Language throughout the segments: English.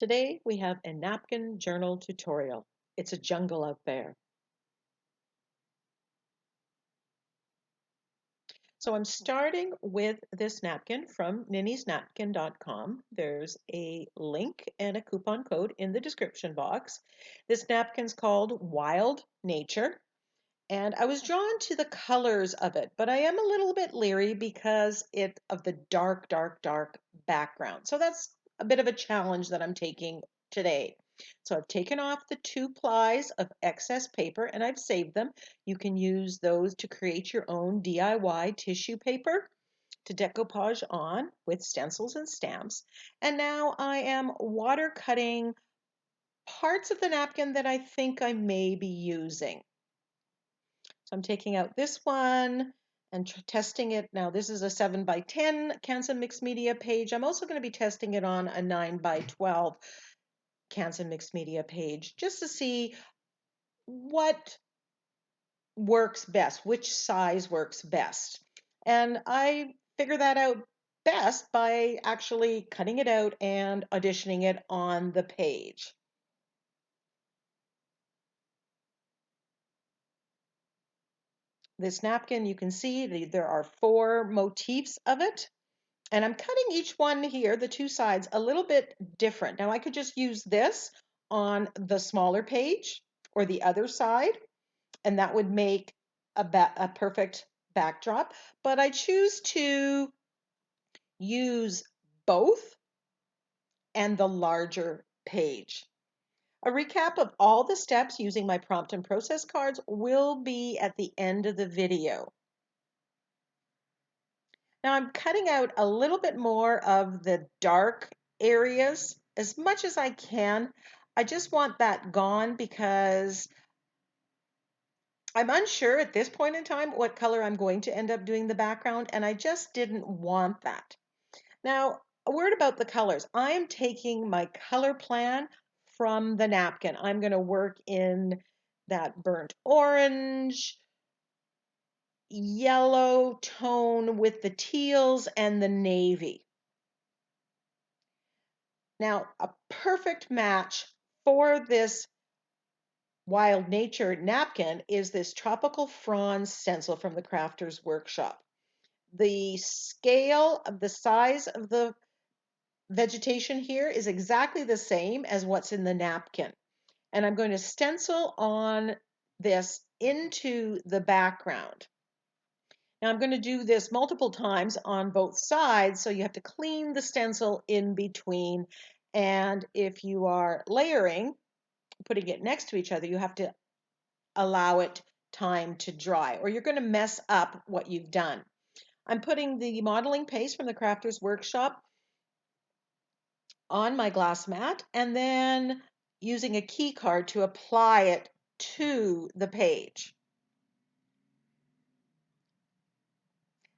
Today we have a napkin journal tutorial. It's a jungle out there. So I'm starting with this napkin from NinnysNapkin.com. There's a link and a coupon code in the description box. This napkin's called Wild Nature, and I was drawn to the colors of it, but I am a little bit leery because of the dark background. So that's a bit of a challenge that I'm taking today. So I've taken off the 2 plies of excess paper and I've saved them. You can use those to create your own DIY tissue paper to decoupage on with stencils and stamps. And now I am water cutting parts of the napkin that I think I may be using. So I'm taking out this one and testing it. Now this is a 7 by 10 Canson Mixed Media page. I'm also going to be testing it on a 9 by 12 Canson Mixed Media page just to see what works best, which size works best. And I figure that out best by actually cutting it out and auditioning it on the page. This napkin, you can see there are 4 motifs of it. And I'm cutting each one here, the 2 sides, a little bit different. Now I could just use this on the smaller page or the other side, and that would make a perfect backdrop. But I choose to use both and the larger page. A recap of all the steps using my prompt and process cards will be at the end of the video. Now I'm cutting out a little bit more of the dark areas as much as I can. I just want that gone because I'm unsure at this point in time what color I'm going to end up doing the background, and I just didn't want that. Now, a word about the colors. I am taking my color plan from the napkin. I'm going to work in that burnt orange, yellow tone with the teals and the navy. Now, a perfect match for this Wild Nature napkin is this tropical fronds stencil from the Crafter's Workshop. The scale of the size of the vegetation here is exactly the same as what's in the napkin. And I'm going to stencil on this into the background. Now I'm going to do this multiple times on both sides, so you have to clean the stencil in between. And if you are layering, putting it next to each other, you have to allow it time to dry, or you're going to mess up what you've done. I'm putting the modeling paste from the Crafter's Workshop on my glass mat and then using a key card to apply it to the page.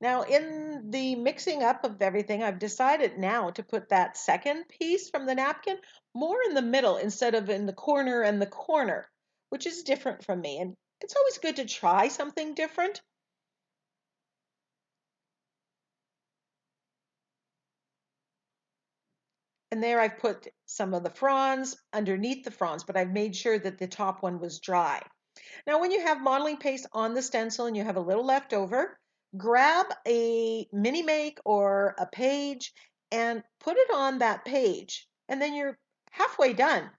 Now, in the mixing up of everything, I've decided now to put that second piece from the napkin more in the middle instead of in the corner, which is different from me. And it's always good to try something different. And there I've put some of the fronds underneath the fronds, but I've made sure that the top one was dry. Now, when you have modeling paste on the stencil and you have a little left over, grab a mini make or a page and put it on that page. And then you're halfway done.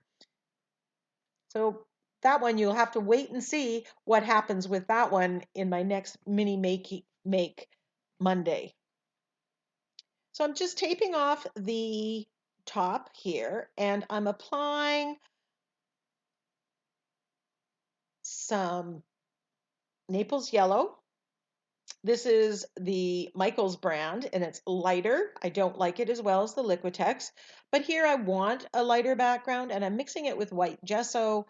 So that one, you'll have to wait and see what happens with that one in my next mini make Monday. So I'm just taping off the top here and I'm applying some Naples yellow. This is the Michaels brand and it's lighter. I don't like it as well as the Liquitex, but here I want a lighter background and I'm mixing it with white gesso.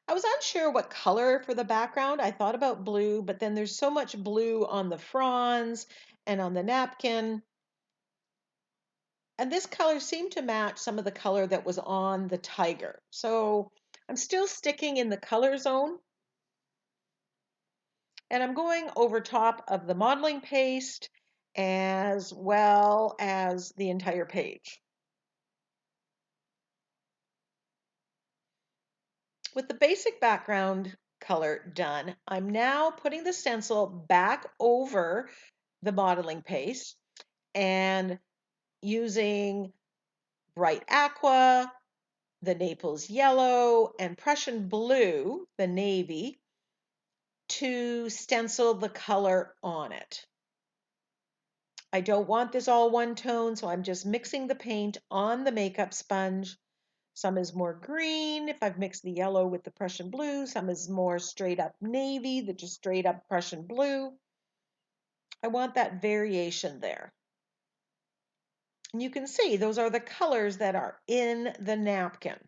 I was unsure what color for the background. I thought about blue, but then there's so much blue on the fronds and on the napkin. And this color seemed to match some of the color that was on the tiger. So I'm still sticking in the color zone. And I'm going over top of the modeling paste as well as the entire page. With the basic background color done, I'm now putting the stencil back over the modeling paste and using bright aqua, the Naples yellow, and Prussian blue, the navy, to stencil the color on it. I don't want this all one tone, so I'm just mixing the paint on the makeup sponge. Some is more green if I've mixed the yellow with the Prussian blue. Some is more straight up navy, the just straight up Prussian blue. I want that variation there. And you can see those are the colors that are in the napkin.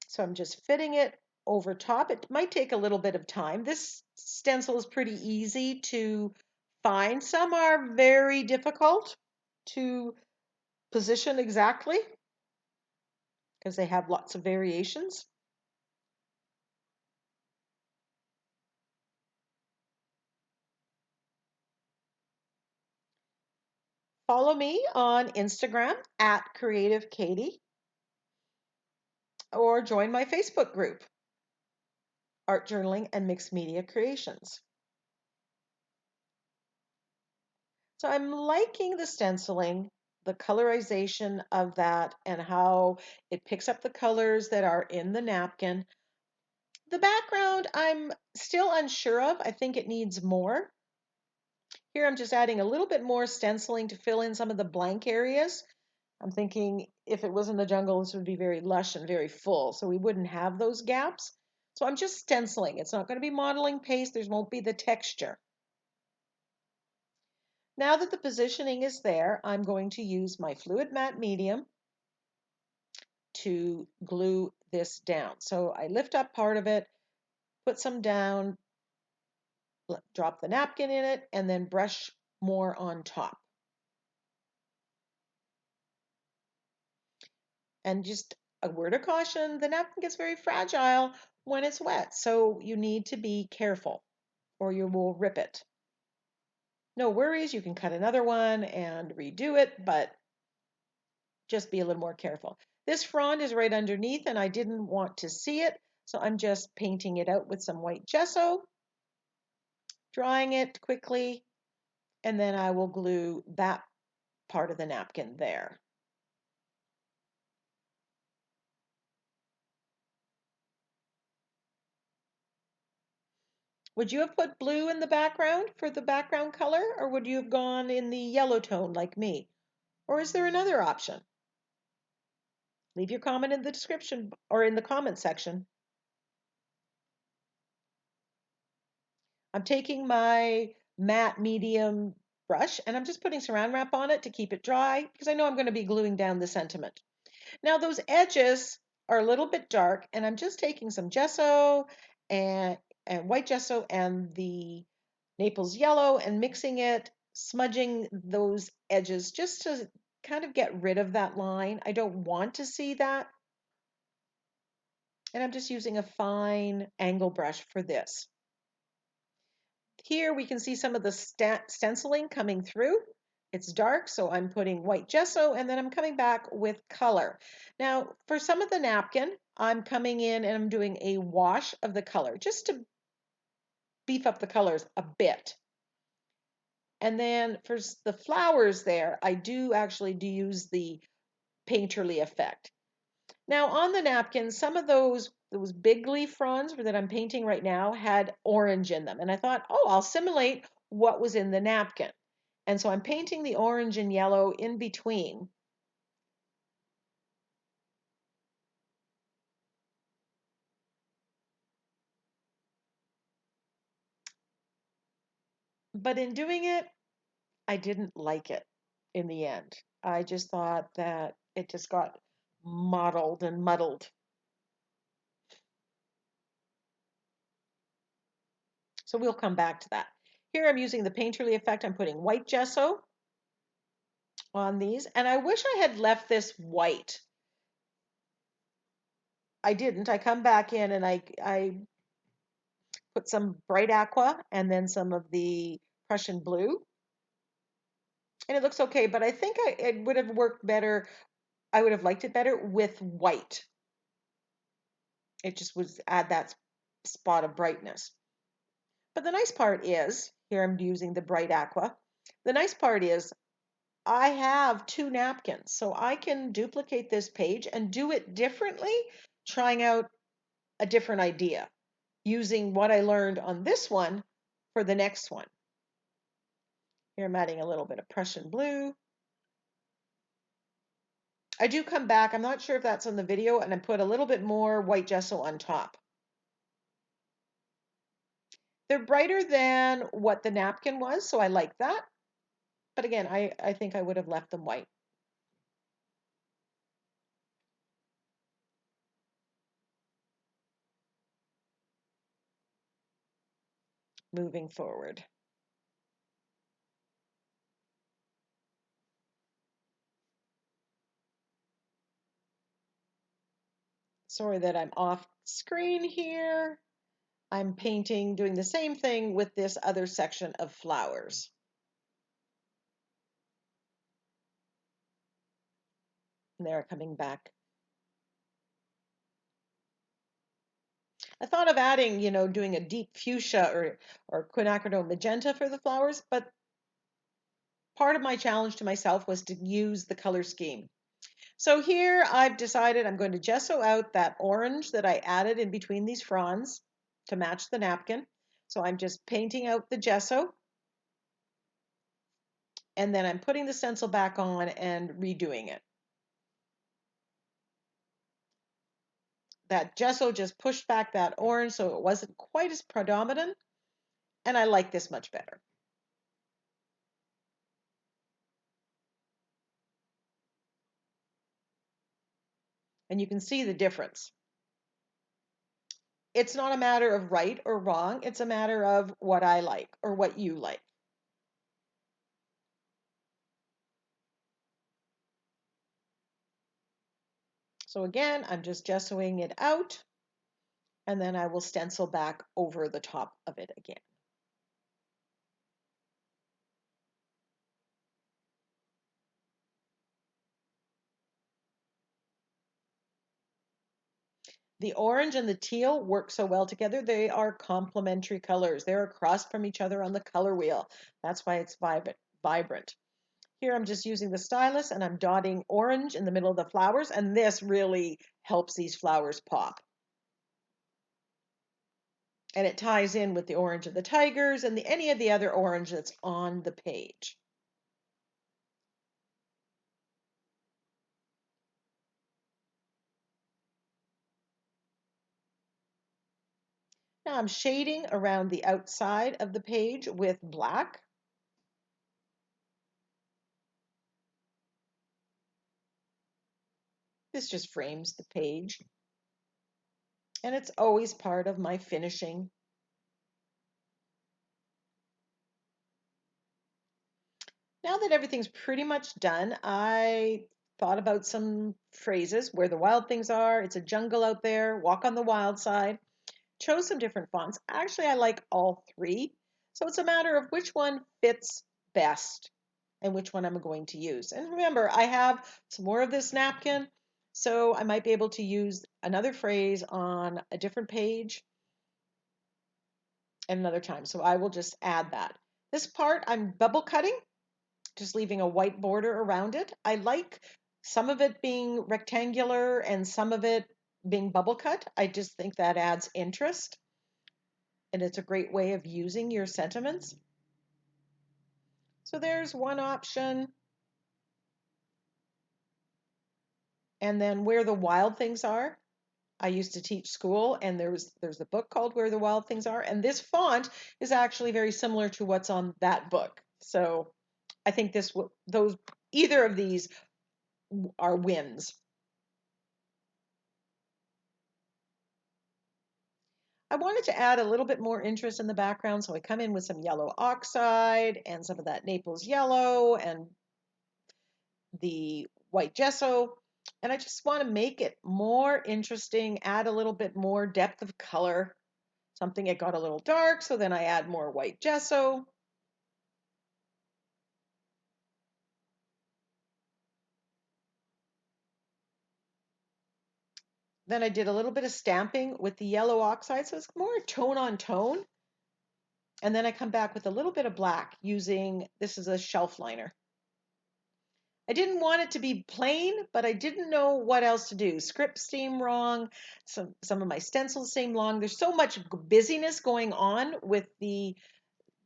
So I'm just fitting it over top. It might take a little bit of time. This stencil is pretty easy to find. Some are very difficult to position exactly because they have lots of variations. Follow me on Instagram at Creative Katie or join my Facebook group, Art Journaling and Mixed Media Creations. So I'm liking the stenciling, the colorization of that, and how it picks up the colors that are in the napkin. The background, I'm still unsure of. I think it needs more. Here I'm just adding a little bit more stenciling to fill in some of the blank areas. I'm thinking if it was in the jungle, this would be very lush and very full, so we wouldn't have those gaps. So I'm just stenciling. It's not going to be modeling paste. There won't be the texture. Now that the positioning is there, I'm going to use my fluid matte medium to glue this down. So I lift up part of it, put some down, drop the napkin in it, and then brush more on top. And just a word of caution, the napkin gets very fragile when it's wet, so you need to be careful or you will rip it. No worries, you can cut another one and redo it, but just be a little more careful. This frond is right underneath and I didn't want to see it, so I'm just painting it out with some white gesso, drying it quickly, and then I will glue that part of the napkin there. Would you have put blue in the background for the background color, or would you have gone in the yellow tone like me? Or is there another option? Leave your comment in the description or in the comment section. I'm taking my matte medium brush and I'm just putting saran wrap on it to keep it dry because I know I'm going to be gluing down the sentiment. Now those edges are a little bit dark and I'm just taking some gesso and, white gesso and the Naples yellow and mixing it, smudging those edges just to kind of get rid of that line. I don't want to see that. And I'm just using a fine angle brush for this. Here we can see some of the stenciling coming through. It's dark, so I'm putting white gesso and then I'm coming back with color. Now, for some of the napkin, I'm coming in and I'm doing a wash of the color just to beef up the colors a bit. And then for the flowers there, I do actually use the painterly effect. Now on the napkin, some of those big leaf fronds that I'm painting right now had orange in them. And I thought, oh, I'll simulate what was in the napkin. And so I'm painting the orange and yellow in between. But in doing it, I didn't like it in the end. I just thought that it just got mottled and muddled. So we'll come back to that. Here I'm using the painterly effect. I'm putting white gesso on these, and I wish I had left this white. I didn't. I come back in and I put some bright aqua and then some of the Prussian blue and it looks okay, but I think it would have worked better. I would have liked it better with white. It just would add that spot of brightness. But the nice part is, here I'm using the bright aqua. The nice part is I have two napkins, so I can duplicate this page and do it differently, trying out a different idea, using what I learned on this one for the next one. Here I'm adding a little bit of Prussian blue. I do come back, I'm not sure if that's on the video, and I put a little bit more white gesso on top. They're brighter than what the napkin was, so I like that. But again, I think I would have left them white. Moving forward. Sorry that I'm off screen here. I'm painting, doing the same thing with this other section of flowers. And they're coming back. I thought of adding, doing a deep fuchsia or quinacridone magenta for the flowers, but part of my challenge to myself was to use the color scheme. So here I've decided I'm going to gesso out that orange that I added in between these fronds to match the napkin. So I'm just painting out the gesso, and then I'm putting the stencil back on and redoing it. That gesso just pushed back that orange so it wasn't quite as predominant, and I like this much better. And you can see the difference. It's not a matter of right or wrong, it's a matter of what I like or what you like. So again, I'm just gessoing it out, and then I will stencil back over the top of it again. The orange and the teal work so well together. They are complementary colors. They're across from each other on the color wheel. That's why it's vibrant. Here I'm just using the stylus and I'm dotting orange in the middle of the flowers, and this really helps these flowers pop. And it ties in with the orange of the tigers and any of the other orange that's on the page. Now I'm shading around the outside of the page with black. This just frames the page. And it's always part of my finishing. Now that everything's pretty much done, I thought about some phrases: where the wild things are, it's a jungle out there, walk on the wild side. Chose some different fonts. Actually, I like all three. So it's a matter of which one fits best and which one I'm going to use. And remember, I have some more of this napkin, so I might be able to use another phrase on a different page at another time. So I will just add that. This part I'm bubble cutting, just leaving a white border around it. I like some of it being rectangular and some of it being bubble cut. I just think that adds interest, and it's a great way of using your sentiments. So there's one option. And then where the wild things are. I used to teach school, and there's a book called Where the Wild Things Are, and this font is actually very similar to what's on that book. So I think either of these are wins. I wanted to add a little bit more interest in the background, so I come in with some yellow oxide and some of that Naples yellow and the white gesso. And I just want to make it more interesting, add a little bit more depth of color. Something it got a little dark, so then I add more white gesso. Then I did a little bit of stamping with the yellow oxide, so it's more tone on tone. And then I come back with a little bit of black using, this is a shelf liner. I didn't want it to be plain, but I didn't know what else to do. Scripts seem wrong. Some of my stencils seem long. There's so much busyness going on with the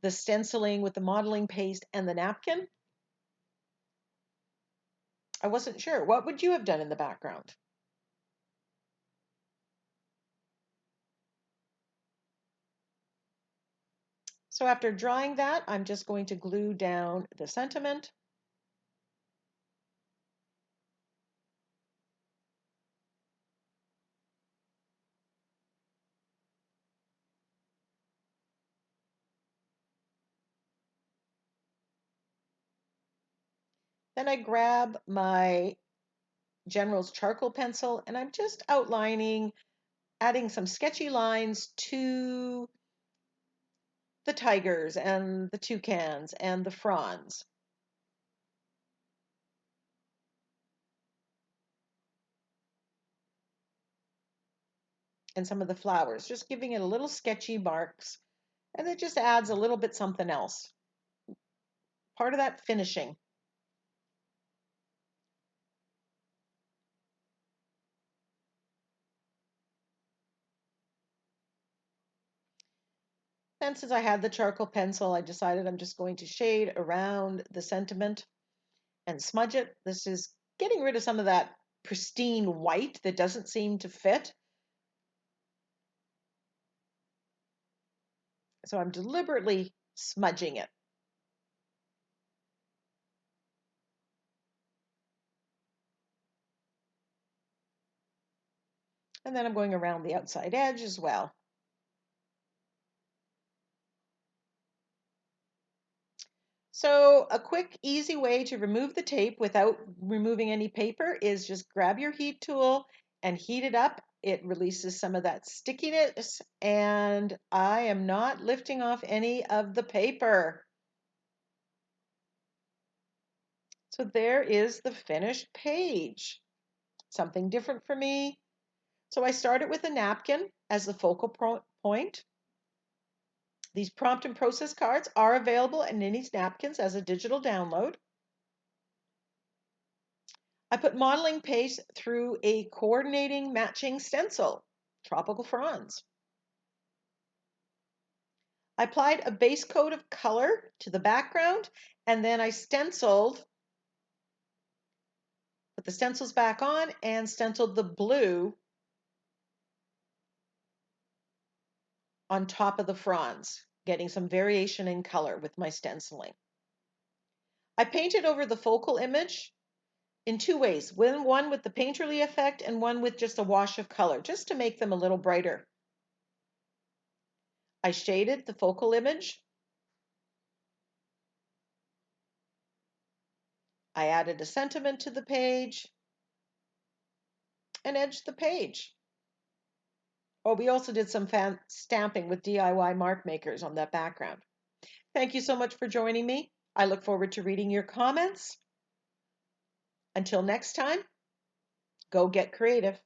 stenciling, with the modeling paste and the napkin. I wasn't sure. What would you have done in the background? So after drawing that, I'm just going to glue down the sentiment. Then I grab my General's charcoal pencil and I'm just outlining, adding some sketchy lines to the tigers and the toucans and the fronds. And some of the flowers, just giving it a little sketchy marks, and it just adds a little bit something else. Part of that finishing. And since I had the charcoal pencil, I decided I'm just going to shade around the sentiment and smudge it. This is getting rid of some of that pristine white that doesn't seem to fit. So I'm deliberately smudging it. And then I'm going around the outside edge as well. So a quick, easy way to remove the tape without removing any paper is just grab your heat tool and heat it up. It releases some of that stickiness, and I am not lifting off any of the paper. So there is the finished page. Something different for me. So I started with a napkin as the focal point. These prompt and process cards are available at NinnysNapkins as a digital download. I put modeling paste through a coordinating matching stencil, tropical fronds. I applied a base coat of color to the background, and then I stenciled, put the stencils back on and stenciled the blue on top of the fronds, getting some variation in color with my stenciling. I painted over the focal image in two ways, one with the painterly effect and one with just a wash of color, just to make them a little brighter. I shaded the focal image. I added a sentiment to the page and edged the page. Oh, we also did some stamping with DIY mark makers on that background. Thank you so much for joining me. I look forward to reading your comments. Until next time, go get creative.